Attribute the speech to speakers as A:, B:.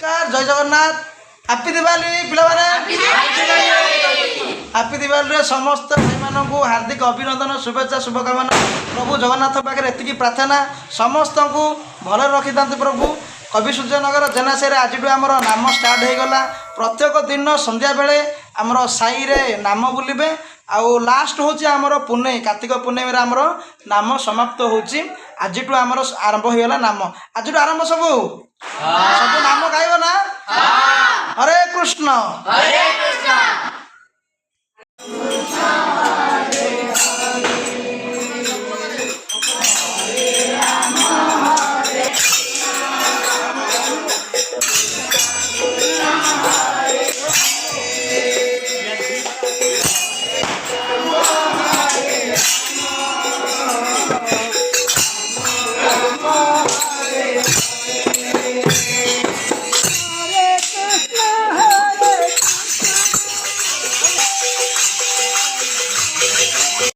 A: जय जगन्नाथ हैप्पी दिवाली पिलाने हैप्पी दिवाली समस्त भाई मान को हार्दिक अभिनंदन शुभेच्छा शुभकामना प्रभु जगन्नाथ पाखे एति प्रार्थना समस्त को भल रखी था प्रभु कवि सूर्यनगर जेनासे आज आम नाम स्टार्ट हो गला प्रत्येक दिन संध्या बेले आमर साई रे नाम बुलिबे आउ लास्ट होची आमर पुणे कार्तिक पूर्णिमा आमर नाम समाप्त होची आज आमर आरंभ हो गला नाम आज आरंभ सब सब नाम गाइब ना हरे कृष्ण